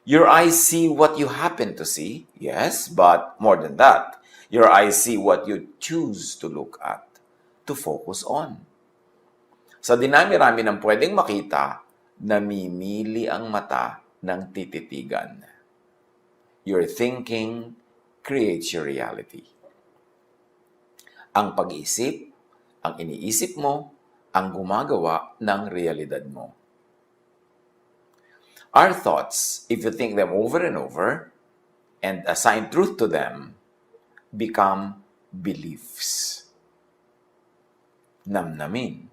Your eyes see what you happen to see, yes, but more than that, your eyes see what you choose to look at, to focus on. Sa dinami-rami ng pwedeng makita, namimili ang mata ng tititigan. Your thinking creates your reality. Ang pag-iisip, ang iniisip mo, ang gumagawa ng realidad mo. Our thoughts, if you think them over and over and assign truth to them, become beliefs. Namnamin.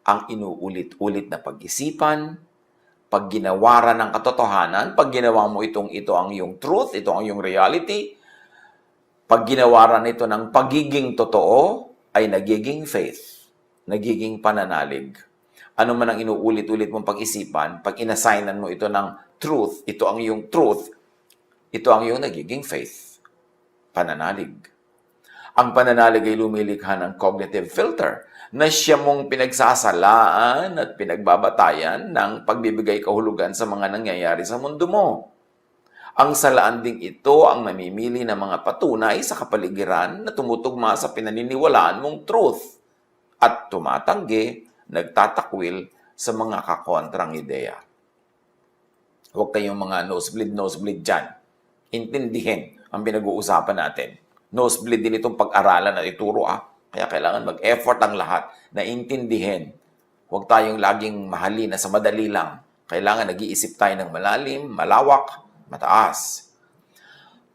Ang inuulit-ulit na pag-isipan, pag ginawaran ng katotohanan, pag ginawa mo ito ang iyong truth, ito ang iyong reality, pag ginawaran ito ng pagiging totoo, ay nagiging faith, nagiging pananalig. Ano man ang inuulit-ulit mong pag-isipan, pag inassignan mo ito ng truth, ito ang iyong truth, ito ang iyong nagiging faith, pananalig. Ang pananalig ay lumilikha ng cognitive filter na siya mong pinagsasalaan at pinagbabatayan ng pagbibigay kahulugan sa mga nangyayari sa mundo mo. Ang salaan ding ito ang namimili ng mga patunay sa kapaligiran na tumutugma sa pinaniniwalaan mong truth at tumatanggi, nagtatakwil sa mga kakontrang ideya. Huwag kayong mga nosebleed dyan. Intindihin ang pinag-uusapan natin. Nosebleed din itong pag-aralan at ituro Kaya kailangan mag-effort ang lahat na intindihin. Huwag tayong laging mahalin na sa madali lang. Kailangan nag-iisip tayo ng malalim, malawak, mataas.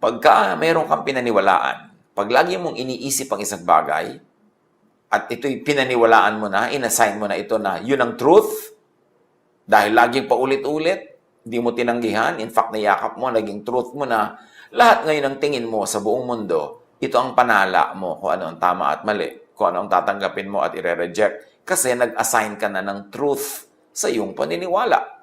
Pagka mayroon kang pinaniwalaan, pag lagi mong iniisip ang isang bagay, at ito'y pinaniwalaan mo na, inassign mo na ito na yun ang truth, dahil laging paulit-ulit, di mo tinanggihan, in fact, nayakap mo, naging truth mo na, lahat ngayon ang tingin mo sa buong mundo, ito ang panala mo kung ano ang tama at mali, kung ano ang tatanggapin mo at ire-reject, kasi nag-assign ka na ng truth sa iyong paniniwala.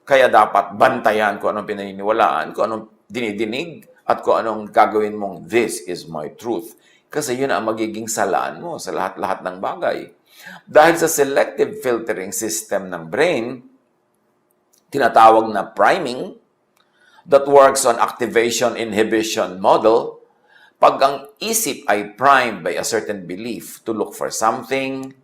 Kaya dapat bantayan kung anong pinaniniwalaan, kung anong dinidinig, at kung anong gagawin mong, this is my truth. Kasi yun ang magiging salaan mo sa lahat-lahat ng bagay. Dahil sa selective filtering system ng brain, tinatawag na priming, that works on activation-inhibition model, pag ang isip ay primed by a certain belief to look for something,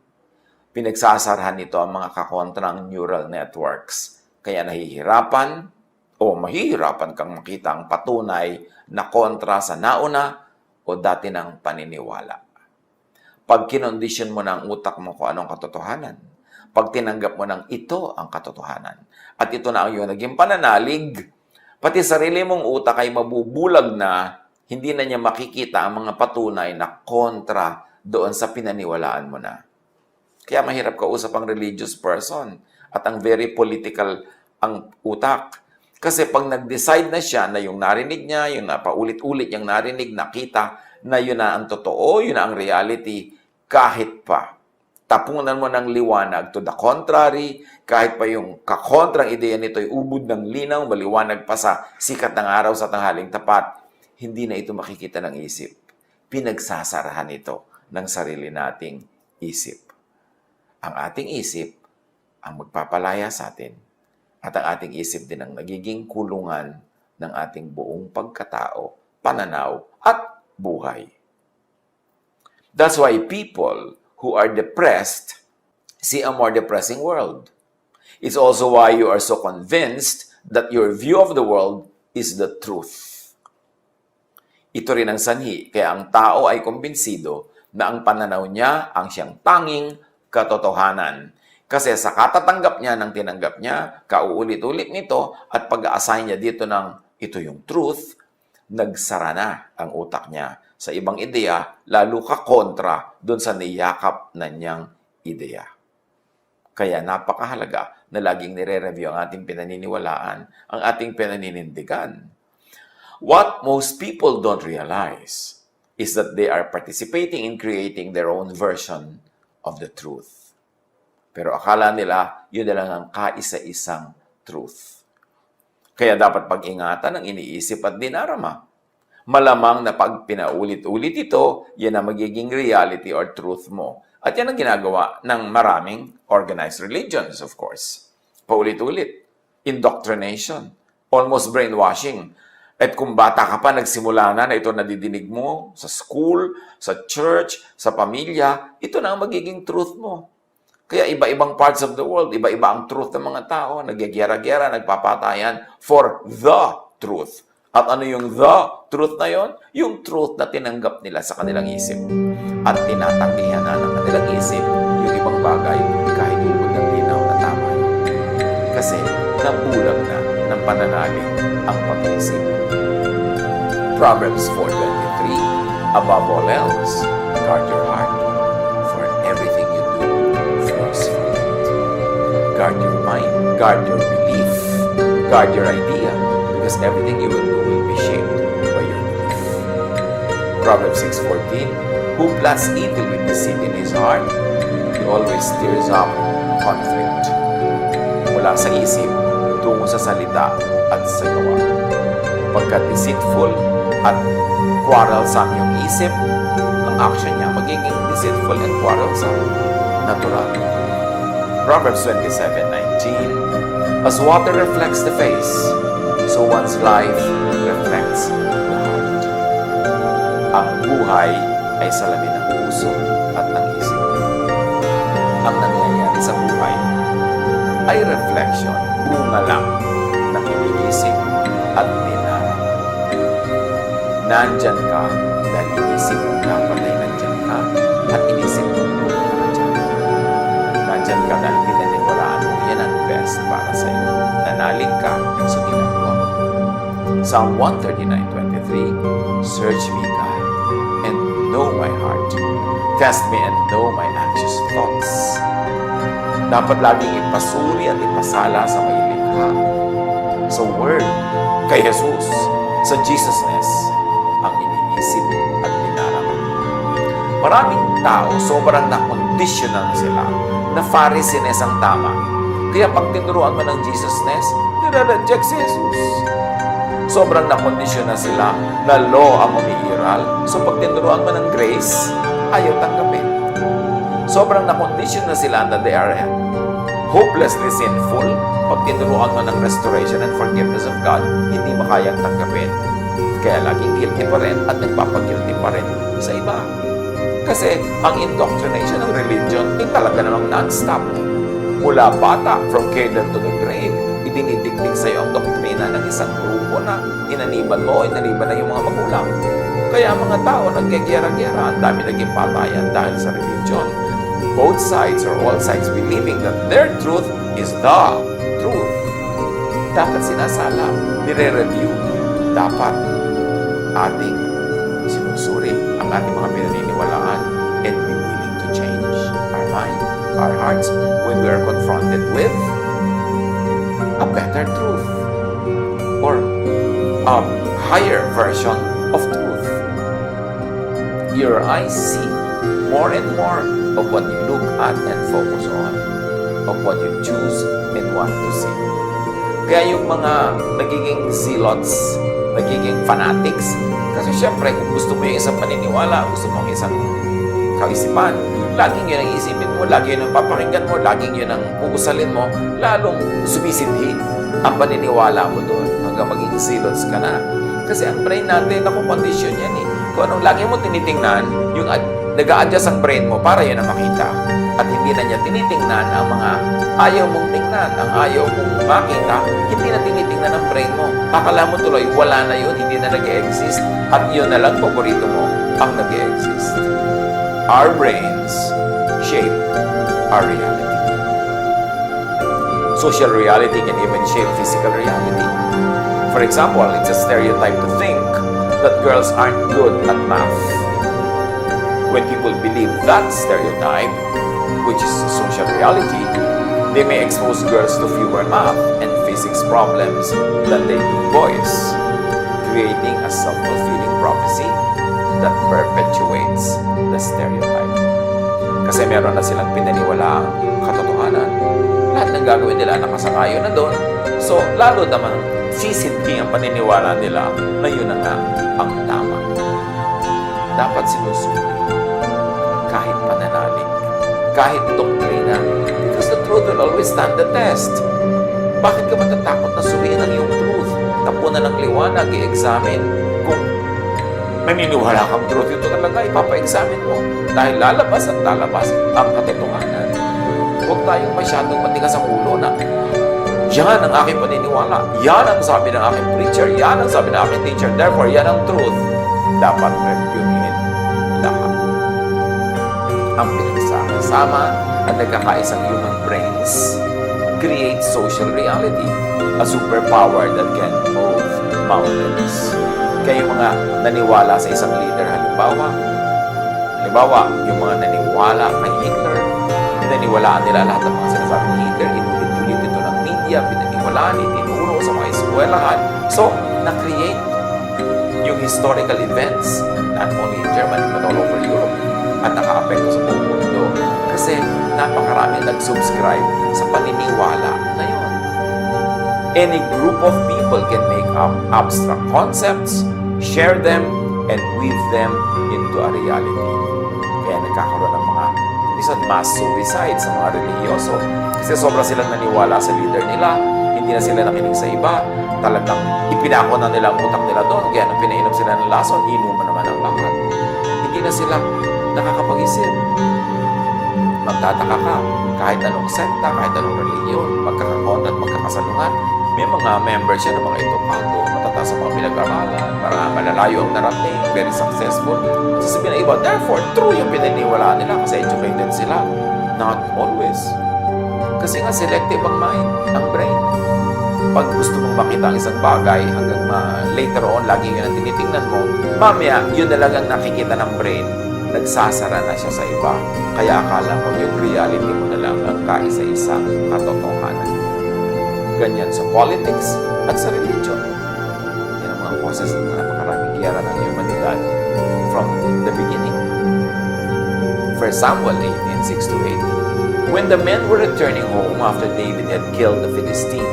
pinagsasarahan nito ang mga kakontrang neural networks. Kaya nahihirapan o mahihirapan kang makita ang patunay na kontra sa nauna o dati ng paniniwala. Pag kinondisyon mo ng utak mo kung anong katotohanan, pag tinanggap mo ng ito ang katotohanan, at ito na ang iyong naging pananalig, pati sarili mong utak ay mabubulag na, hindi na niya makikita ang mga patunay na kontra doon sa pinaniwalaan mo na. Kaya mahirap kausap ang religious person at ang very political ang utak. Kasi pag nag-decide na siya na yung narinig niya, yung napaulit-ulit yung narinig, nakita na yun na ang totoo, yun na ang reality, kahit pa tapunan mo ng liwanag to the contrary, kahit pa yung kakontrang ideya nito ay ubod ng linaw, maliwanag pa sa sikat ng araw sa tanghaling tapat, hindi na ito makikita ng isip. Pinagsasarahan ito ng sarili nating isip. Ang ating isip ang magpapalaya sa atin. At ang ating isip din ang nagiging kulungan ng ating buong pagkatao, pananaw, at buhay. That's why people who are depressed see a more depressing world. It's also why you are so convinced that your view of the world is the truth. Ito rin ang sanhi, kaya ang tao ay kumbinsido na ang pananaw niya ang siyang tanging katotohanan. Kasi sa katatanggap niya ng tinanggap niya, kauulit-ulit nito, at pag-a-assign niya dito ng ito yung truth, nagsara na ang utak niya sa ibang ideya, lalo ka kontra doon sa niyakap na niyang ideya. Kaya napakahalaga na laging nire-review ang ating pinaniniwalaan, ang ating pinaninindigan. What most people don't realize is that they are participating in creating their own version of the truth. Pero akala nila, yun na lang ang kaisa-isang truth. Kaya dapat pag-ingatan ang iniisip at dinarama. Malamang na pag pinaulit-ulit ito, yan ang magiging reality or truth mo. At yan ang ginagawa ng maraming organized religions, of course. Paulit-ulit. Indoctrination. Almost brainwashing. At kung bata ka pa, nagsimula na ito nadidinig mo sa school, sa church, sa pamilya, ito na ang magiging truth mo. Kaya iba-ibang parts of the world, iba-iba ang truth ng mga tao, nagyagyara-gyara, nagpapatayan for the truth. At ano yung the truth na yon? Yung truth na tinanggap nila sa kanilang isip. At tinatanggihan na ng kanilang isip yung ibang bagay kahit ubod ng linaw na tama yun. Kasi nabulag na ng pananalig ang pag-iisip. Proverbs 4:23, above all else, guard your heart, for everything you do flows from it. Guard your mind, guard your belief, guard your idea, because everything you will do will be shaped by your belief. Proverbs 6:14, who plots evil with deceit in his heart, he always stirs up conflict. Mula sa isip, tungo sa salita at sa gawa. Pagka deceitful at quarrelsome yung isip, ang action niya magiging deceitful and quarrelsome. Natural. Proverbs 27:19, as water reflects the face, so one's life reflects the heart. Ang buhay ay salamin ng puso at ng isip. Ang nangyayari sa buhay ay reflection, bunga lang ng iniisip at dinarama. Nandyan ka dahil inisip mo dapat ay nandyan ka at inisip mo nandyan ka. Nandyan ka dahil pinaniwalaan mo yan ang best para sa iyo. Nanalig ka sa ginagawa mo. Psalm 139:23, search me, God, and know my heart. Test me and know my anxious thoughts. Dapat laging ipasuri at ipasala sa may likha, sa Word, kay Jesus, sa Jesusness, ang iniisip at dinarama. Maraming tao, sobrang na-conditional sila na Pharisees ang tama. Kaya pag tinuruan mo ng Jesusness, nire-reject si Jesus. Sobrang na-conditional sila na law ang umiiral. So pag tinuruan mo ng grace, ayaw tanggapin. Sobrang na-condition na sila na they are hopelessly sinful. Pag tinuruan mo ng restoration and forgiveness of God, hindi makayang tanggapin. Kaya laging guilty pa rin at nagpapag-guilty pa rin sa iba. Kasi ang indoctrination ng religion ay talaga namang non-stop. Mula bata, from cradle to the grave, idinidikdik sa iyo ang doktrina ng isang grupo na inaniban mo, inaniban na yung mga magulang. Kaya mga tao nagkegyera-gyera, ang dami naging patayan dahil sa religion. Both sides or all sides believing that their truth is the truth. Dapat sinasala, nire-review. Dapat ating sinusuri ang ating mga pinaniniwalaan and be willing to change our mind, our hearts when we are confronted with a better truth or a higher version of truth. Your eyes see more and more of what you look at and focus on, of what you choose and want to see. Kaya yung mga nagiging zealots, nagiging fanatics, kasi syempre kung gusto mo yung isang paniniwala, gusto mo yung isang kaisipan, laging yun ang isipin mo, laging yun ang papakinggan mo, laging yun ang uusalin mo, lalong sumisidhi ang paniniwala mo doon hanggang maging zealots ka na. Kasi ang brain natin, nakukondisyon yan eh. Kung anong lagi mo tinitingnan, yung nag-a-adjust ang brain mo para yun ang makita. At hindi na niya tinitingnan ang mga ayaw mong tingnan, ang ayaw mong makita, hindi na tinitingnan ang brain mo. Akala mo tuloy, wala na yun, hindi na nag-e-exist, at yun na lang, paborito mo, ang nag-e-exist. Our brains shape our reality. Social reality can even shape physical reality. For example, it's a stereotype to think that girls aren't good at math. When people believe that stereotype, which is social reality, they may expose girls to fewer math and physics problems than they do boys, creating a self-fulfilling prophecy that perpetuates the stereotype. Kasi meron na silang pinaniwalaang katotohanan. Lahat ng gagawin nila nakasakayo na doon. So, lalo naman sisidhi ang paniniwala nila na yun na nga ang tama. Dapat sinusuri kahit pananalig, kahit doktrina, because the truth will always stand the test. Bakit ka matatakot na suriin ang iyong truth? tapunan ng liwanag, i-examine kung naniniwala kang truth. Ito talaga, ipapa-examine mo. Dahil lalabas at lalabas ang katotohanan. Huwag tayong masyadong matigas ang ulo na yan ang aking paniniwala. Yan ang sabi ng aking preacher. Yan ang sabi ng aking teacher. Therefore, yan ang truth. Dapat reviewin lahat. Ang pinagsama-sama at nagkakaisang human brains create social reality. A superpower that can move mountains. Kayo mga naniwala sa isang leader, halimbawa, yung mga naniwala kay Hitler, pinaniwalaan nila lahat ng mga sinasabi ni Hitler, inulit-ulit ito ng media, pinaniwalaan, itinuro sa mga eskwelahan. So, na-create yung historical events, not only in Germany, but all over Europe, at naka-apekto sa buong mundo. Kasi napakaraming nag-subscribe sa paniniwala na yun. Any group of people can make up abstract concepts, share them, and weave them into a reality. Kaya nagkakaroon ng mga mass suicide sa mga religyoso. Kasi sobra silang naniwala sa leader nila, hindi na sila nakinig sa iba, talagang ipinako na nila ang utak nila doon, kaya nung pinainom sila ng lason, inuman naman ang lahat. Hindi na sila nakakapag-isip. Magtataka ka, kahit anong sekta, kahit anong religiyon, magkakakontra at magkakasalungan, may mga members siya ng mga itokato, matataas sa mga pinag-aralan, para malalayo ang narating, very successful. Sasabihin na iba, therefore, true yung pinaniwalaan nila kasi educated sila. Not always. Kasi nga selective ang mind, ang brain. Pag gusto mong makita ang isang bagay, hanggang later on, lagi yun ang tinitingnan mo, mamaya, yun na lang ang nakikita ng brain, nagsasara na siya sa iba. Kaya akala mo, yung reality mo na lang ang kaisa-isang katotohanan. Ganyan sa politics at sa religion. Yan ang mga causes ng napakaraming giyera ng humanidad from the beginning. 1 Samuel 18:6-8. When the men were returning home after David had killed the Philistine,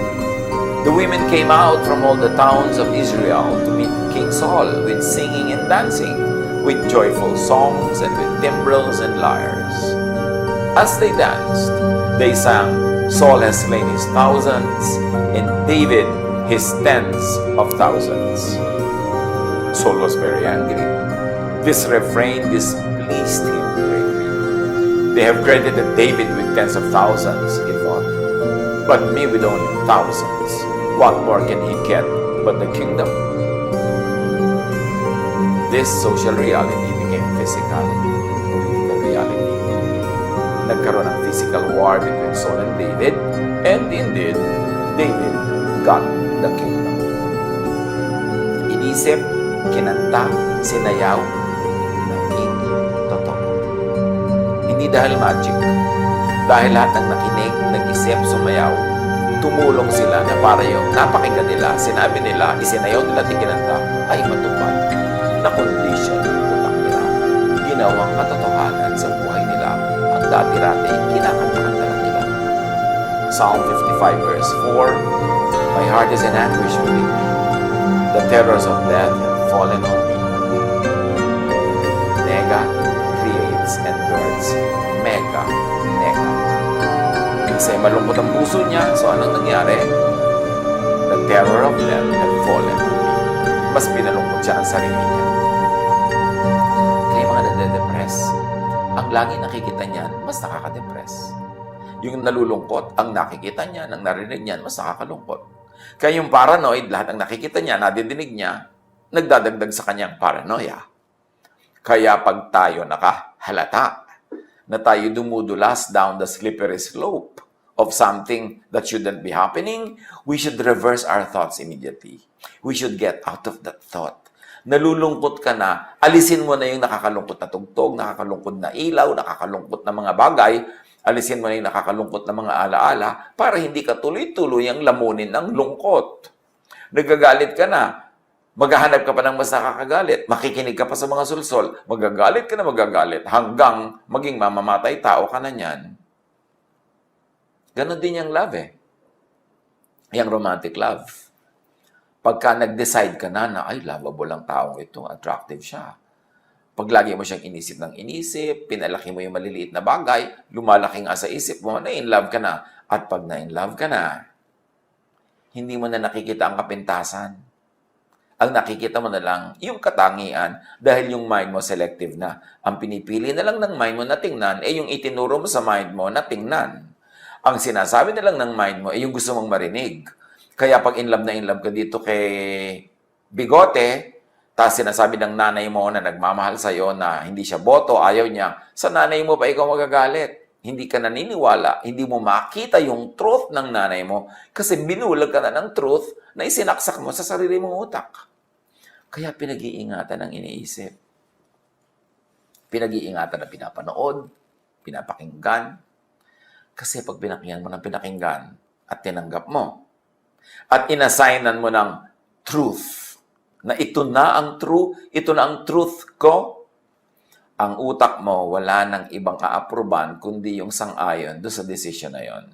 the women came out from all the towns of Israel to meet King Saul with singing and dancing, with joyful songs and with timbrels and lyres. As they danced, they sang, Saul has slain his thousands, and David his tens of thousands. Saul was very angry. This refrain displeased him greatly. They have credited David with tens of thousands, he thought, but me with only thousands. What more can he get but the kingdom? This social reality became physical, political reality. Nagkaroon ng physical war between Saul and David, and indeed, David got the kingdom. Inisip, kinanta, sinayaw, naging totoo. Hindi dahil magic. Dahil lahat ng nakinig, nag-isip, sumayaw, tumulong sila na para yung napakinggan nila, sinabi nila, isinayaw nila at ikinanta, ay matupad na condition ng utak nila. Ginawang katotohanan sa buhay nila ang dati-rati kinakantakan na lang nila. Psalm 55 verse 4, My heart is in anguish within me. The terrors of death have fallen on me. Nega creates and births mega nega. Kasi malungkot ang puso niya, so anong nangyari? The terror of death have fallen on me. Mas pinalungkot siya ng sarili niya. Kaya mga nade-depress, ang lagi nakikita niyan, mas nakaka-depress. Yung nalulungkot, ang nakikita niya, nang narinig niyan, mas nakakalungkot. Kaya yung paranoid, lahat ng nakikita niya, nadidinig niya, nagdadagdag sa kanyang paranoia. Kaya pag tayo nakahalata na tayo dumudulas down the slippery slope of something that shouldn't be happening, we should reverse our thoughts immediately. We should get out of that thought. Nalulungkot ka na, alisin mo na yung nakakalungkot na tugtog, nakakalungkot na ilaw, nakakalungkot na mga bagay, alisin mo na yung nakakalungkot na mga alaala para hindi ka tuloy-tuloy ang lamunin ng lungkot. Nagagalit ka na, maghahanap ka pa ng mas nakakagalit, makikinig ka pa sa mga sulsol, magagalit ka na magagalit hanggang maging mamamatay tao ka na niyan. Ganon din yung love eh. Yung romantic love. Pagka nag-decide ka na ay, lovable ang taong ito, attractive siya. Pag lagi mo siyang inisip ng inisip, pinalaki mo yung maliliit na bagay, lumalaki nga sa isip mo, na-in-love ka na. At pag na-in-love ka na, Hindi mo na nakikita ang kapintasan. Ang nakikita mo na lang yung katangian dahil yung mind mo selective na. Ang pinipili na lang ng mind mo na tingnan yung itinuro mo sa mind mo na tingnan. Ang sinasabi na lang ng mind mo yung gusto mong marinig. Kaya pag in love ka dito kay Bigote, tapos sinasabi ng nanay mo na nagmamahal sa'yo na hindi siya boto, ayaw niya, sa nanay mo pa ikaw magagalit. Hindi ka naniniwala, hindi mo makita yung truth ng nanay mo kasi binulag ka na ng truth na isinaksak mo sa sarili mong utak. Kaya pinag-iingatan ang iniisip. Pinag-iingatan na pinapanood, pinapakinggan. Kasi pag pinakinggan mo ng pinakinggan at tinanggap mo, at inassignan mo ng truth, na ito na ang truth ko, ang utak mo wala nang ibang aaproban kundi yung sang-ayon doon sa decision na yon.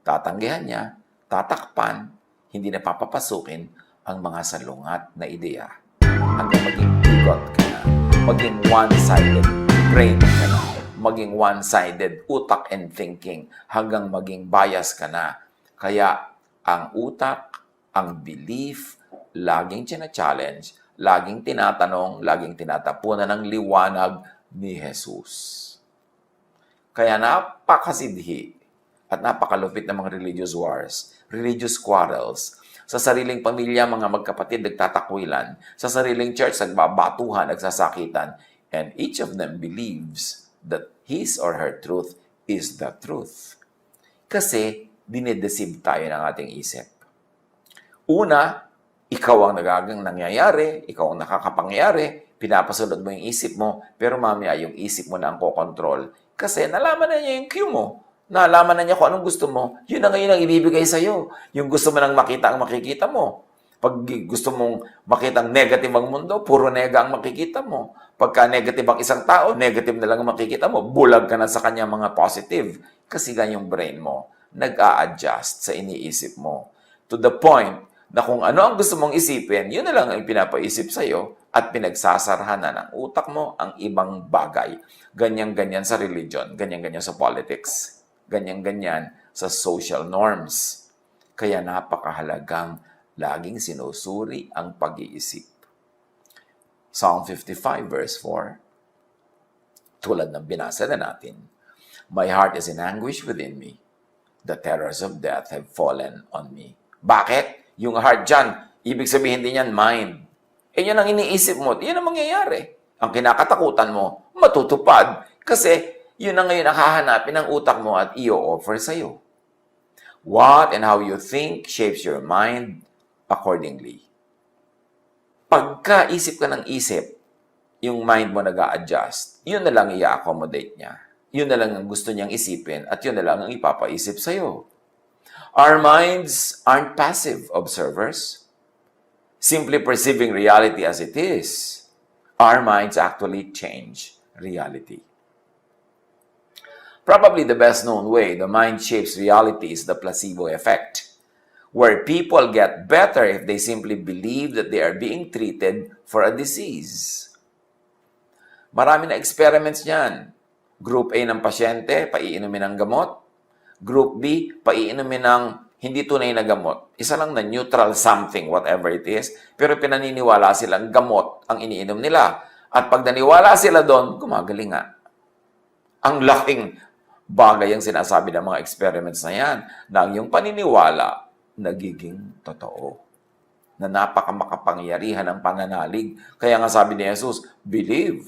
Tatanggihan niya, tatakpan, hindi na papapasukin ang mga salungat na ideya. Hanggang maging bigot ka na, maging one-sided brain ka na, maging one-sided utak and thinking, hanggang maging bias ka na. Kaya ang utak, ang belief, laging challenge, laging tinatanong, laging tinatapunan ng liwanag ni Jesus. Kaya napakasidhi at napakalupit ng mga religious wars, religious quarrels. Sa sariling pamilya, mga magkapatid nagtatakwilan. Sa sariling church, nagbabatuhan, nagsasakitan. And each of them believes that his or her truth is the truth. Kasi dinedeceive tayo ng ating isip. Una, ikaw ang nangyayari, ikaw ang nakakapangyari, pinapasunod mo yung isip mo, pero mamaya yung isip mo na ang kokontrol. Kasi nalaman na niya yung cue mo. Nalaman na niya kung anong gusto mo. Yun na ngayon ang ibibigay sa'yo. Yung gusto mo nang makita ang makikita mo. Pag gusto mong makita ang negative ang mundo, puro nega ang makikita mo. Pagka negative ang isang tao, negative na lang ang makikita mo. Bulag ka na sa kanya mga positive. Kasi ganyang brain mo, nag-a-adjust sa iniisip mo. To the point na kung ano ang gusto mong isipin, yun na lang ang pinapaisip sa'yo at pinagsasarahan na ng utak mo ang ibang bagay. Ganyan-ganyan sa religion, ganyan-ganyan sa politics, ganyan-ganyan sa social norms. Kaya napakahalagang laging sinusuri ang pag-iisip. Psalm 55 verse 4, tulad ng binasa na natin, "My heart is in anguish within me. The terrors of death have fallen on me." Bakit? Yung heart dyan, ibig sabihin din yan, mind. Yan ang iniisip mo, yan ang mangyayari. Ang kinakatakutan mo, matutupad. Kasi yun ang ngayon nakahanapin ng utak mo at i-offer sa'yo. What and how you think shapes your mind accordingly. Pagka isip ka ng isip, yung mind mo nag-a-adjust, yun na lang i-accommodate niya. Yun na lang ang gusto niyang isipin at yun na lang ang ipapaisip sa'yo. Our minds aren't passive observers, simply perceiving reality as it is. Our minds actually change reality. Probably the best known way the mind shapes reality is the placebo effect, where people get better if they simply believe that they are being treated for a disease. Marami na experiments niyan. Group A ng pasyente, paiinumin ng gamot. Group B, paiinumin ng hindi tunay na gamot. Isa lang na neutral something, whatever it is, pero pinaniniwala silang gamot ang iniinom nila. At pag naniwala sila doon, gumagaling nga. Ang laking bagay ang sinasabi ng mga experiments na yan, na ang iyong paniniwala nagiging totoo. Na napakamakapangyarihan ang pananalig. Kaya nga sabi ni Jesus, believe,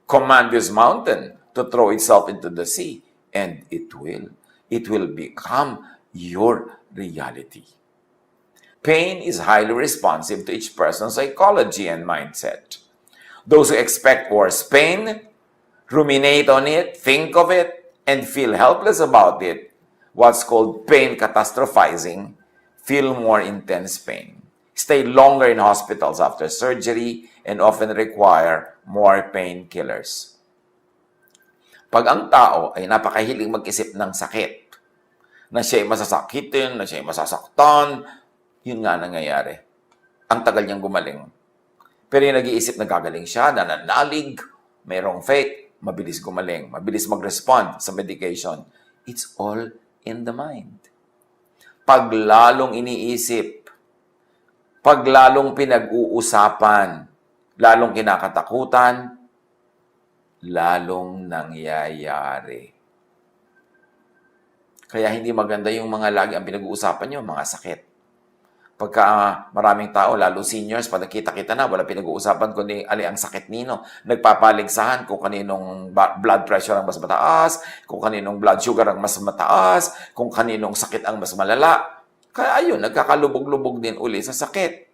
command this mountain to throw itself into the sea, and it will. It will become your reality. Pain is highly responsive to each person's psychology and mindset. Those who expect worse pain, ruminate on it, think of it, and feel helpless about it, what's called pain catastrophizing, feel more intense pain, stay longer in hospitals after surgery, and often require more painkillers. Pag ang tao ay napakahiling mag-isip ng sakit, na siya ay masasakitin, na siya ay masasaktan, yun nga nangyayari. Ang tagal niyang gumaling. Pero yung nag-iisip na gagaling siya, nananalig, mayroong faith, mabilis gumaling, mabilis mag-respond sa medication. It's all in the mind. Pag lalong iniisip, pag lalong pinag-uusapan, lalong kinakatakutan, lalong nangyayari. Kaya hindi maganda yung mga lagi ang pinag-uusapan nyo, mga sakit. Pagka maraming tao, lalo seniors, pag nakita-kita na, wala pinag-uusapan kundi ali ang sakit nino. Nagpapaligsahan kung kaninong blood pressure ang mas mataas, kung kaninong blood sugar ang mas mataas, kung kaninong sakit ang mas malala. Kaya ayun, nagkakalubog-lubog din uli sa sakit.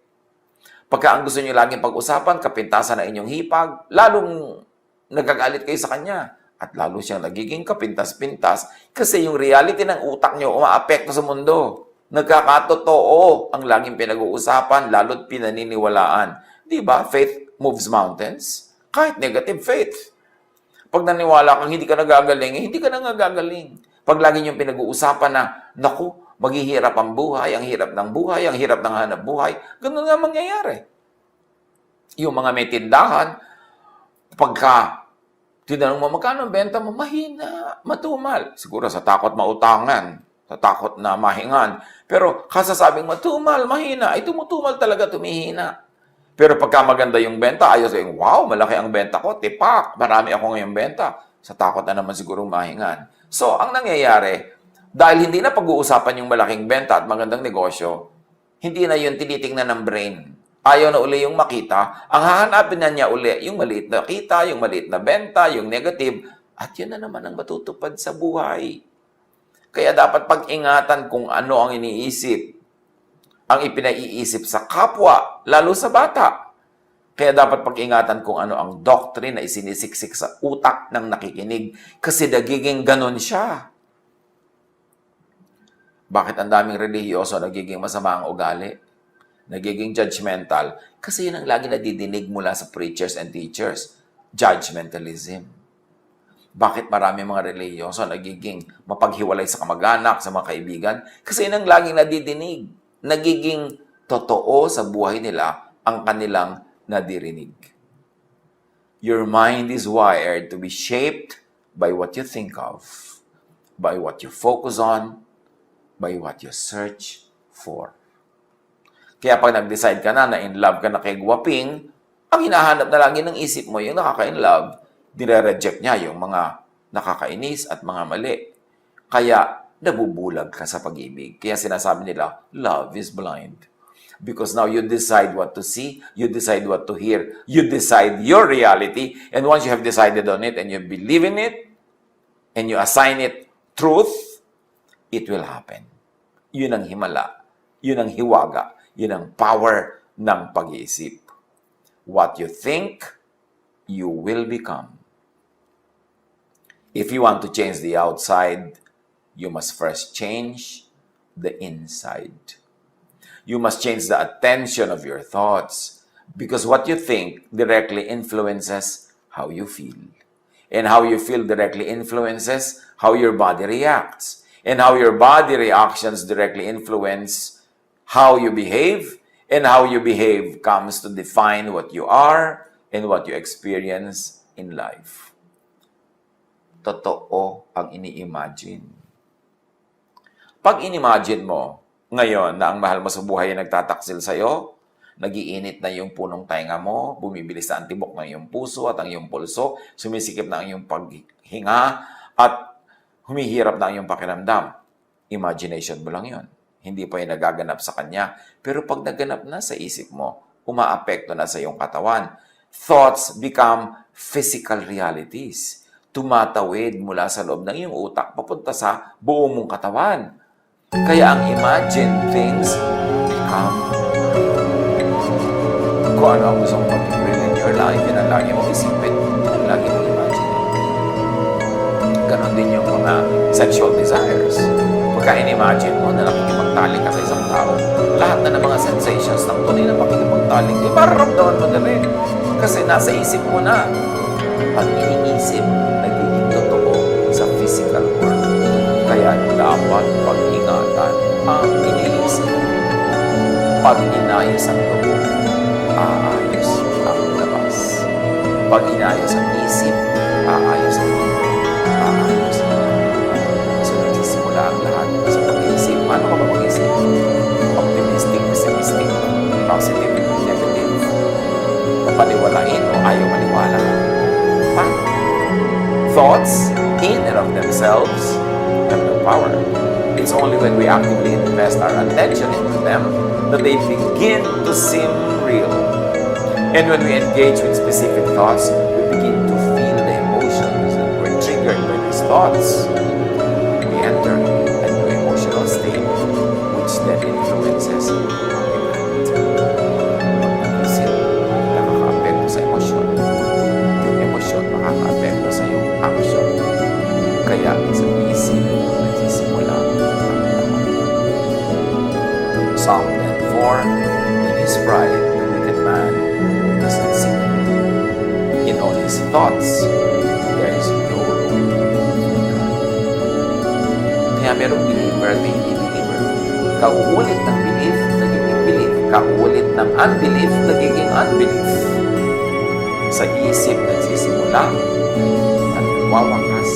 Pagka ang gusto nyo laging pag-usapan, kapintasan na inyong hipag, lalong nagagalit kayo sa kanya. At lalo siyang nagiging kapintas-pintas kasi yung reality ng utak nyo umaapekto sa mundo. Nagkakatotoo ang laging pinag-uusapan, lalo't pinaniniwalaan. Di ba? Faith moves mountains. Kahit negative faith. Pag naniwala kang hindi ka nagagaling, hindi ka nagagaling. Pag lagi niyong pinag-uusapan na, naku, maghihirap ang buhay, ang hirap ng buhay, ang hirap ng hanap buhay, ganun nga mangyayari. Yung mga may tindahan, pagka tinanong mo, magkano ang benta mo? Mahina, matumal. Siguro sa takot mautangan, sa takot na mahingan. Pero kasasabing matumal, mahina, ay tumutumal talaga, tumihina. Pero pagka maganda yung benta, ayos yung, wow, malaki ang benta ko, tipak, marami ako ngayong benta. Sa takot na naman siguro mahingan. So, ang nangyayari, dahil hindi na pag-uusapan yung malaking benta at magandang negosyo, hindi na yun tinitingnan ng brain. Ayaw na uli yung makita, ang hahanapin na niya uli yung maliit na kita, yung maliit na benta, yung negative, at yun na naman ang matutupad sa buhay. Kaya dapat pag-ingatan kung ano ang iniisip, ang ipinaiisip sa kapwa, lalo sa bata. Kaya dapat pag-ingatan kung ano ang doctrine na isinisiksik sa utak ng nakikinig kasi nagiging ganon siya. Bakit ang daming relihiyoso nagiging masama ang ugali? Nagiging judgmental? Kasi yun ang lagi nadidinig mula sa preachers and teachers. Judgmentalism. Bakit marami mga relihiyoso nagiging mapaghiwalay sa kamag-anak, sa mga kaibigan? Kasi yun ang laging nadidinig. Nagiging totoo sa buhay nila ang kanilang nadirinig. Your mind is wired to be shaped by what you think of, by what you focus on, by what you search for. Kaya pag nag-decide ka na in love ka na kay gwaping, ang hinahanap na lagi ng isip mo, yung nakaka-in love, dire-reject niya yung mga nakakainis at mga mali. Kaya nabubulag ka sa pag-ibig. Kaya sinasabi nila, love is blind. Because now you decide what to see, you decide what to hear, you decide your reality, and once you have decided on it and you believe in it, and you assign it truth, it will happen. Yun ang himala, yun ang hiwaga, yun ang power ng pag-iisip. What you think, you will become. If you want to change the outside, you must first change the inside. You must change the attention of your thoughts because what you think directly influences how you feel. And how you feel directly influences how your body reacts. And how your body reactions directly influence how you behave. And how you behave comes to define what you are and what you experience in life. Totoo ang ini-imagine. Pag in-imagine mo, ngayon na ang mahal mo sa buhay ay nagtataksil sa'yo, nagiinit na yung punong tainga mo, bumibilis na ang tibok ng iyong puso at ang iyong pulso, sumisikip na ang iyong paghinga, at humihirap na ang iyong pakiramdam. Imagination mo lang yon. Hindi pa yung nagaganap sa kanya. Pero pag naganap na sa isip mo, umaapekto na sa iyong katawan. Thoughts become physical realities. Tumatawid mula sa loob ng iyong utak papunta sa buo mong katawan. Kaya ang imagine things become kung ano ang gusto mong mag-bring in your life, yun ang lagi mong isipin, yun ang lagi mong imagine. Ganon din yung mga sexual desires. Pagka in-imagine mo na nakikipagtalik ka sa isang tao, lahat na ng mga sensations ng tunay na makikipagtalik, mararamdaman mo na rin. Kasi nasa isip mo na. Pag iniisip, nagiging totoo sa physical world. Kaya dapat pag-ingatan ang iniisip. Pag inayos ang loob, aayos ang labas. Pag inayos ang isip, aayos ang loob, aayos ang labas. So nagsisimula ang lahat sa pag-iisip. Paano ka ba mag-isip? thoughts, in and of themselves, have no power. It's only when we actively invest our attention into them that they begin to seem real. And when we engage with specific thoughts, we begin to feel the emotions that were triggered by these thoughts. We enter a new emotional state, which then influences our event. Isip, nakaka-apekto sa emosyon. Yung emosyon, makaka-apekto sa iyong action. Kaya sa isip, nagsisimula ang lahat. Psalm 10:4, in his pride, the wicked man does not see. In all his thoughts, there is no room for God. Kaya merong believer at hindi believer. Kauulit ng belief, nagiging belief. Kauulit ng unbelief, nagiging unbelief. Sa isip, nagsisimula at nagwawakas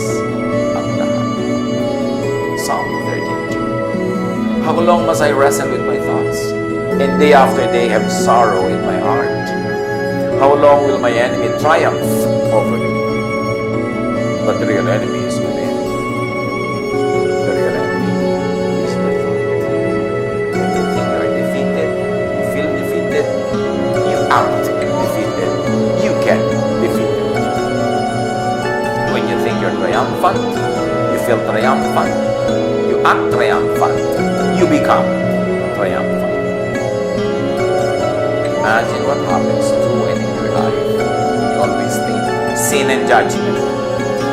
ang lahat. Psalm 32. How long must I wrestle with my thoughts, and day after day have sorrow in my heart? How long will my enemy triumph over me? But the real enemy is within. The real enemy is your thought. When you think you are defeated, you feel defeated, you act defeated, you get defeated. When you think you're triumphant, you feel triumphant, you act triumphant, you become triumphant. Imagine what happens to and in your life. You always think, sin and judgment.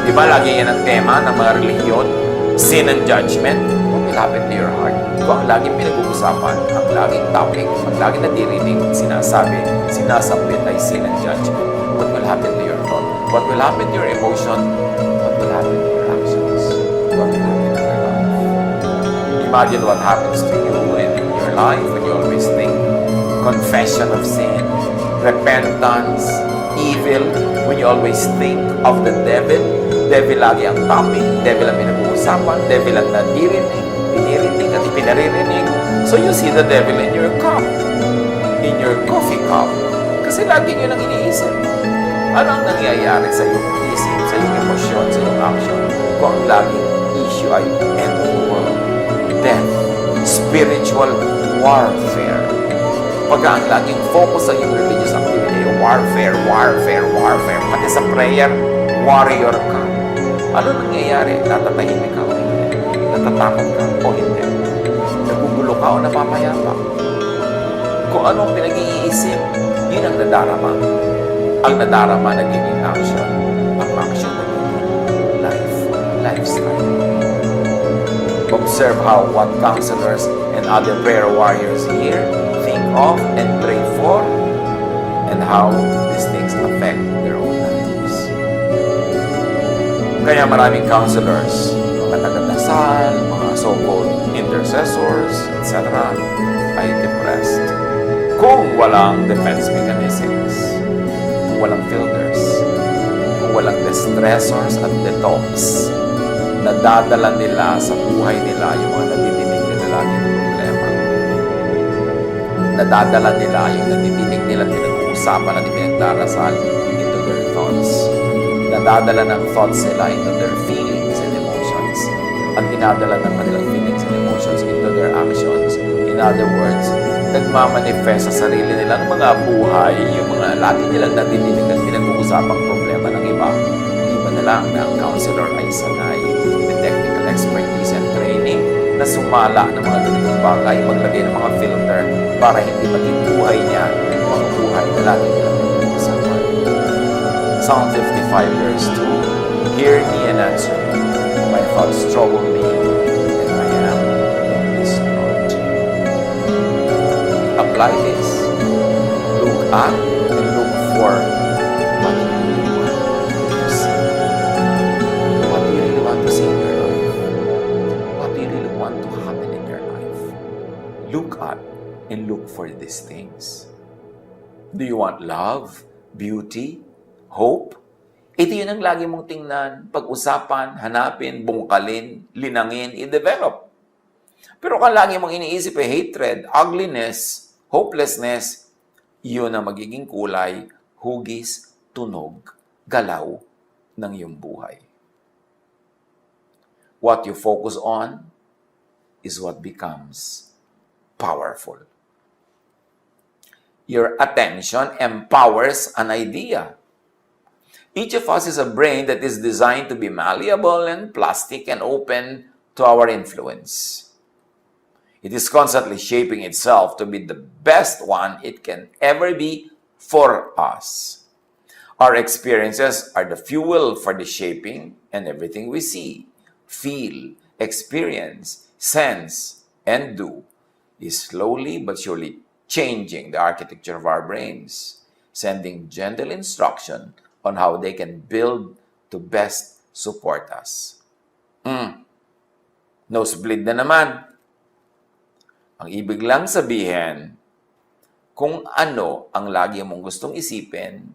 Di ba lagi yan ang tema ng mga relihiyon? Sin and judgment. What will happen to your heart? Kung ang laging pinag-uusapan, ang laging topic, ang laging nadirinig, sinasabi, sinasambit ay sin and judgment. What will happen to your thought? What will happen to your emotion? What will happen to your actions? What will happen to your life? Imagine what happens to you and in your life when you always think confession of sin, repentance, evil, when you always think of the devil. Devil lagi ang topic, devil ang pinag-uusapan, devil ang pinirinig at ipinaririnig. So you see the devil in your cup, in your coffee cup, kasi lagi nyo nang iniisip. Ano ang nangyayari sa iyong isip, sa iyong emosyon, sa iyong action, kung ang laging issue ay end of the world, death, spiritual warfare. Pagka ang laging focus sa iyong religious activity, warfare, pati sa prayer, warrior ka. Ano nangyayari? Natatahimik ka o hindi? Natatakot ka o hindi? Nagugulo ka o napapayapa? Kung anong pinag-iisip, yun ang nadarama. Ang nadarama nagiging action. Ang action nagiging lifestyle. Observe how what counselors and other prayer warriors here think of and pray for, and how these things affect their own lives. Kaya maraming counselors, mga taga-dasal, mga so-called intercessors, etc., ay depressed. Kung walang defense mechanisms, kung walang filters, kung walang distressors at detox, nadadala nila sa buhay nila yung mga nadidinig nila laging problema. Nadadala nila yung nadidinig nila pinag-uusapan at pinagdarasal into their thoughts. Nadadala ng thoughts nila into their feelings and emotions. At dinadala ng kanilang feelings and emotions into their actions. In other words, nagmamanifest sa sarili nilang mga buhay yung mga lagi nilang nadidinig at pinag-uusapang problema ng iba. Iba na lang na ang counselor ay sanay with technical expertise and training na sumala ng mga ganitong bagay, maglagay ng mga filter para hindi maging buhay niya mga buhay na lagi nilang pinag-uusapan. Psalm 55 verse 2, hear me and answer me. My thoughts trouble me, and I am in distraught. Apply this. Look at and look for what you really want to see. What do you really want to see in your life? What do you really want to happen in your life? Look at and look for these things. Do you want love, beauty, hope? Ito yun ang lagi mong tingnan, pag-usapan, hanapin, bungkalin, linangin, i-develop. Pero kung lagi mong iniisip ay hatred, ugliness, hopelessness, yun ang magiging kulay, hugis, tunog, galaw ng iyong buhay. What you focus on is what becomes powerful. Your attention empowers an idea. Each of us is a brain that is designed to be malleable and plastic and open to our influence. It is constantly shaping itself to be the best one it can ever be for us. Our experiences are the fuel for the shaping, and everything we see, feel, experience, sense, and do is slowly but surely changing the architecture of our brains, sending gentle instruction on how they can build to best support us. Nosebleed na naman. Ang ibig lang sabihin, kung ano ang lagi mong gustong isipin,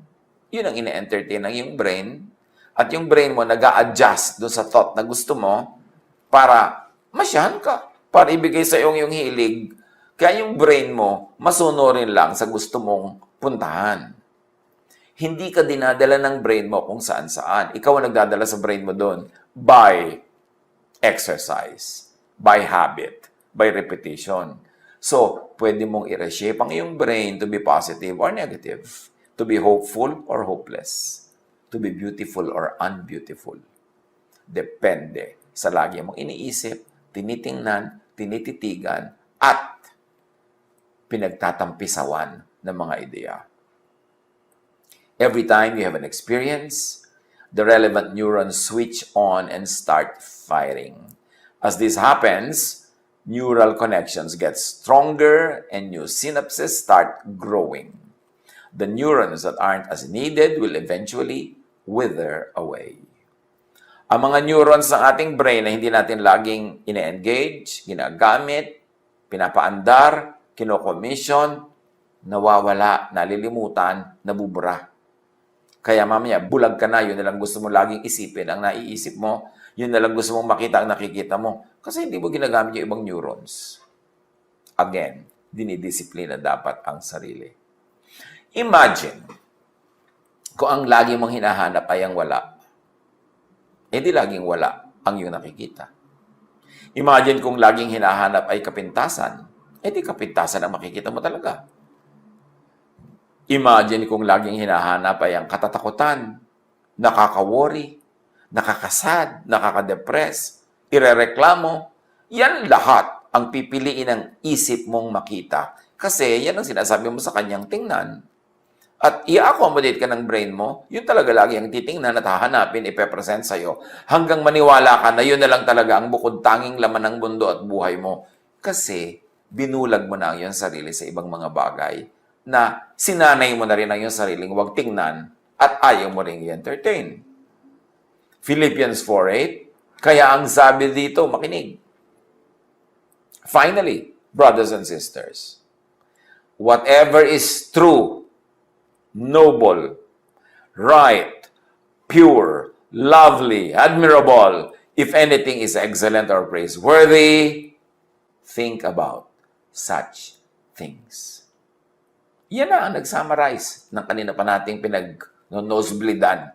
yun ang ine-entertain ng iyong brain, at yung brain mo nag-a-adjust doon sa thought na gusto mo para masyahan ka, para ibigay sa iyong hilig. Kaya yung brain mo, masunurin lang sa gusto mong puntahan. Hindi ka dinadala ng brain mo kung saan-saan. Ikaw ang nagdadala sa brain mo doon by exercise, by habit, by repetition. So, pwede mong i-reshape ang iyong brain to be positive or negative, to be hopeful or hopeless, to be beautiful or unbeautiful. Depende sa lagi mong iniisip, tinitingnan, tinititigan, at pinagtatampisawan ng mga ideya. Every time you have an experience, the relevant neurons switch on and start firing. As this happens, neural connections get stronger and new synapses start growing. The neurons that aren't as needed will eventually wither away. Ang mga neurons ng ating brain na hindi natin laging ine-engage, ginagamit, pinapaandar, kinokomission, nawawala, nalilimutan, nabubura. Kaya mamaya, bulag ka na, yun na lang gusto mo laging isipin. Ang naiisip mo, yun na lang gusto mong makita ang nakikita mo. Kasi hindi mo ginagamit yung ibang neurons. Again, dinidisiplina dapat ang sarili. Imagine, kung ang lagi mong hinahanap ay ang wala, di laging wala ang iyong nakikita. Imagine kung laging hinahanap ay kapintasan, di kapintasan ang makikita mo talaga. Imagine kung laging hinahanap ay ang katatakutan, nakaka-worry, nakakasad, nakaka-depress, irereklamo. Yan lahat ang pipiliin ng isip mong makita. Kasi yan ang sinasabi mo sa kanyang tingnan. At i-accommodate ka ng brain mo, yun talaga lagi ang titingnan at hahanapin, ipepresent sa'yo, hanggang maniwala ka na yun na lang talaga ang bukod tanging laman ng mundo at buhay mo. Kasi binulag mo na ang iyong sarili sa ibang mga bagay na sinanay mo na rin ang iyong sariling huwag tingnan at ayaw mo rin i-entertain. Philippians 4:8, kaya ang sabi dito, makinig. Finally, brothers and sisters, whatever is true, noble, right, pure, lovely, admirable, if anything is excellent or praiseworthy, think about such things. Yan na ang nag-summarize ng kanina pa nating pinag-nosebleedan.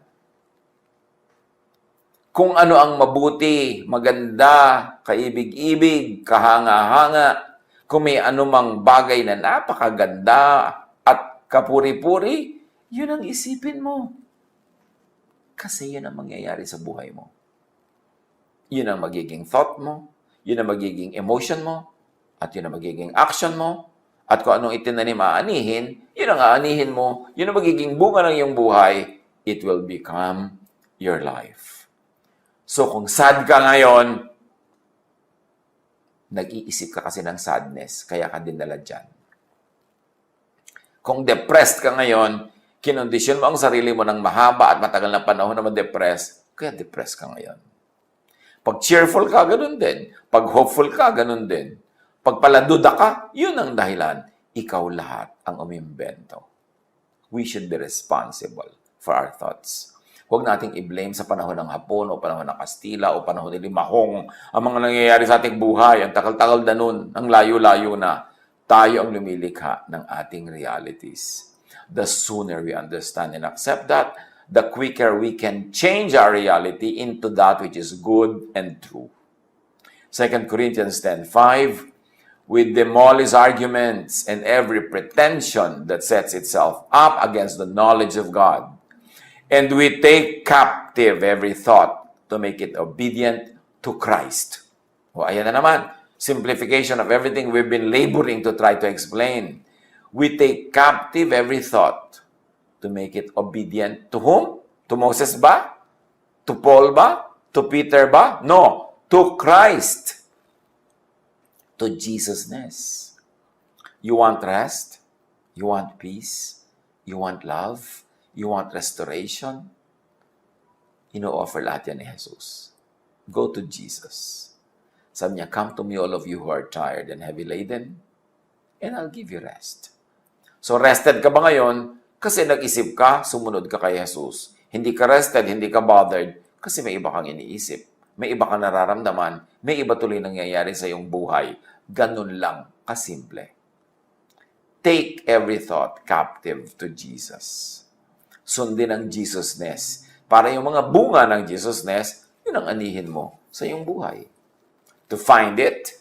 Kung ano ang mabuti, maganda, kaibig-ibig, kahanga-hanga, kung may anumang bagay na napakaganda at kapuri-puri, yun ang isipin mo. Kasi yun ang mangyayari sa buhay mo. Yun ang magiging thought mo, yun ang magiging emotion mo, at yun ang magiging action mo, at kung anong itinanim aanihin, yun ang aanihin mo, yun ang magiging bunga ng iyong buhay, it will become your life. So kung sad ka ngayon, nag-iisip ka kasi ng sadness, kaya ka dinala dyan. Kung depressed ka ngayon, kinondisyon mo ang sarili mo ng mahaba at matagal na panahon na ma-depress, kaya depressed ka ngayon. Pag cheerful ka, ganun din. Pag hopeful ka, ganun din. Pag paladuda ka, yun ang dahilan. Ikaw lahat ang umimbento. We should be responsible for our thoughts. Huwag nating i-blame sa panahon ng Hapon o panahon ng Kastila o panahon ng Limahong ang mga nangyayari sa ating buhay. Ang takal-takal na nun, ang layo-layo na. Tayo ang lumilikha ng ating realities. The sooner we understand and accept that, the quicker we can change our reality into that which is good and true. 2 Corinthians 10:5, we demolish arguments and every pretension that sets itself up against the knowledge of God. And we take captive every thought to make it obedient to Christ. O, ayan na naman. Simplification of everything we've been laboring to try to explain. We take captive every thought to make it obedient to whom? To Moses ba? To Paul ba? To Peter ba? No. To Christ. To Jesusness. You want rest? You want peace? You want love? You want restoration? Ino-offer lahat yan ni Jesus. Go to Jesus. Sabi niya, come to me all of you who are tired and heavy laden, and I'll give you rest. So rested ka ba ngayon? Kasi nag-isip ka, sumunod ka kay Jesus. Hindi ka rested, hindi ka bothered, kasi may iba kang iniisip. May iba kang nararamdaman, may iba tuloy nangyayari sa iyong buhay. Ganun lang kasimple. Take every thought captive to Jesus. Sundin ang Jesusness. Para yung mga bunga ng Jesusness, yun ang anihin mo sa iyong buhay. To find it,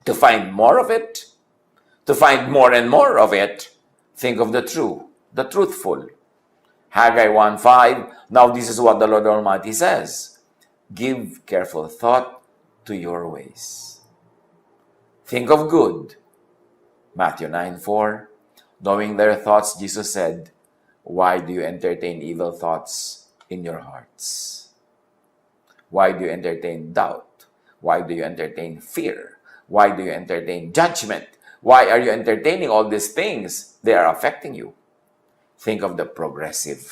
to find more of it, to find more and more of it, think of the true, the truthful. Haggai 1:5, now this is what the Lord Almighty says, give careful thought to your ways. Think of good. Matthew 9:4, knowing their thoughts, Jesus said, why do you entertain evil thoughts in your hearts? Why do you entertain doubt? Why do you entertain fear? Why do you entertain judgment? Why are you entertaining all these things? They are affecting you. Think of the progressive.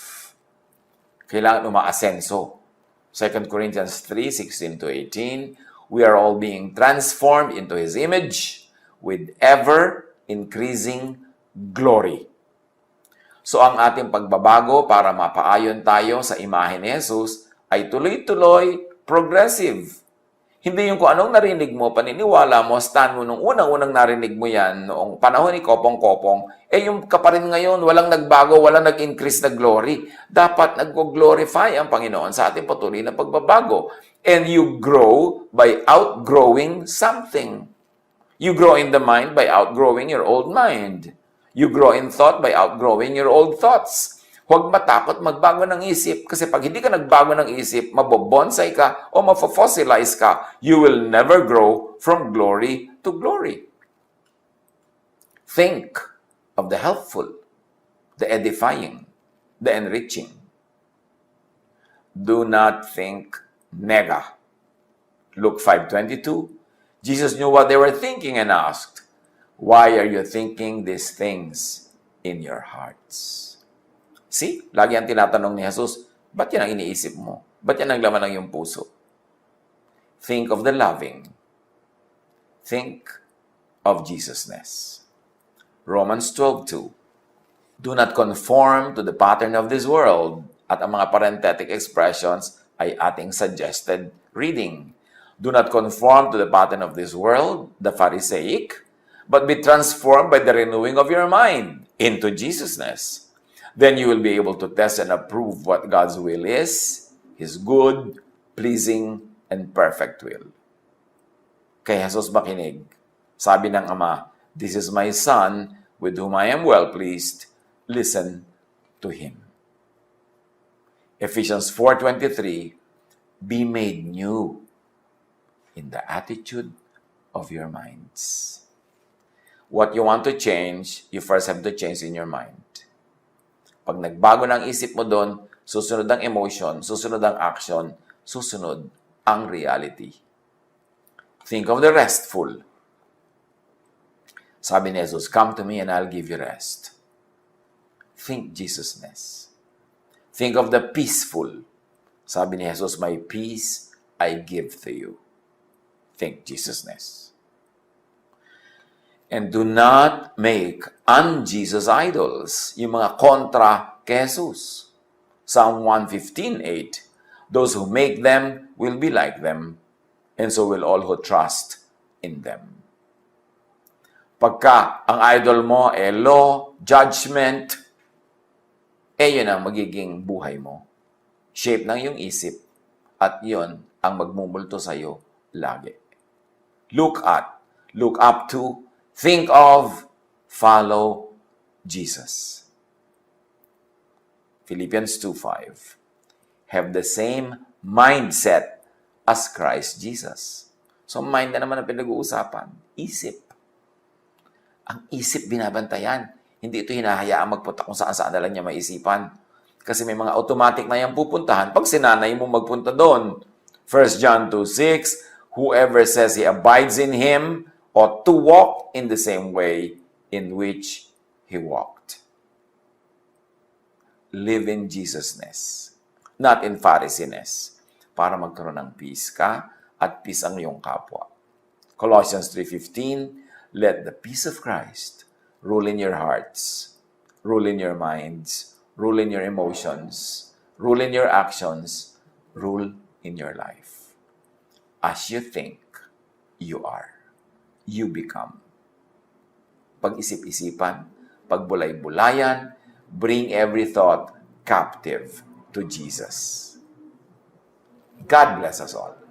Kailangan umaasenso. 2 Corinthians 3:16-18, we are all being transformed into His image with ever-increasing glory. So ang ating pagbabago para mapaayon tayo sa imahe ni Jesus ay tuloy-tuloy progressive. Hindi yung kung anong narinig mo, paniniwala mo, stand mo nung unang-unang narinig mo yan, noong panahon ni Kopong-Kopong, yung ka pa rin ngayon, walang nagbago, walang nag-increase na glory. Dapat nag-glorify ang Panginoon sa ating patuloy na pagbabago. And you grow by outgrowing something. You grow in the mind by outgrowing your old mind. You grow in thought by outgrowing your old thoughts. Huwag matakot magbago ng isip kasi pag hindi ka nagbago ng isip, mabobonsai ka o mafofossilize ka, you will never grow from glory to glory. Think of the helpful, the edifying, the enriching. Do not think nega. Luke 5:22, Jesus knew what they were thinking and asked, why are you thinking these things in your hearts? See, lagi ang tinatanong ni Jesus, ba't yan ang iniisip mo? Ba't yan ang laman ng iyong puso? Think of the loving. Think of Jesusness. Romans 12:2, do not conform to the pattern of this world. At ang mga parenthetic expressions ay ating suggested reading. Do not conform to the pattern of this world, the Pharisaic, but be transformed by the renewing of your mind into Jesusness. Then you will be able to test and approve what God's will is, His good, pleasing, and perfect will. Kay Jesus makinig. Sabi ng Ama, this is my Son, with whom I am well pleased. Listen to Him. Ephesians 4:23, be made new in the attitude of your minds. What you want to change, you first have to change in your mind. Pag nagbago ng isip mo doon, susunod ang emotion, susunod ang action, susunod ang reality. Think of the restful. Sabi ni Jesus, come to me and I'll give you rest. Think Jesusness. Think of the peaceful. Sabi ni Jesus, my peace I give to you. Think Jesusness. And do not make un-Jesus idols. Yung mga kontra kay Jesus. Psalm 115:8. Those who make them will be like them, and so will all who trust in them. Pagka ang idol mo law, judgment, yun ang magiging buhay mo. Shape ng iyong isip, at yun ang magmumulto sa'yo lagi. look at, look up to, think of, follow Jesus. Philippians 2:5. Have the same mindset as Christ Jesus. So mind na naman ang pinag-uusapan. Isip. Ang isip binabantayan. Hindi ito hinahayaan magpunta kung saan-saan na lang niya maisipan. Kasi may mga automatic na yung pupuntahan pag sinanay mo magpunta doon. 1 John 2:6, whoever says he abides in him ought to walk in the same way in which he walked. Live in Jesusness, not in Phariseeness, para magkaroon ng peace ka at peace ang iyong kapwa. Colossians 3:15, let the peace of Christ rule in your hearts, rule in your minds, rule in your emotions, rule in your actions, rule in your life. As you think, you are. You become. Pag-isip-isipan, pagbulay-bulayan, bring every thought captive to Jesus. God bless us all.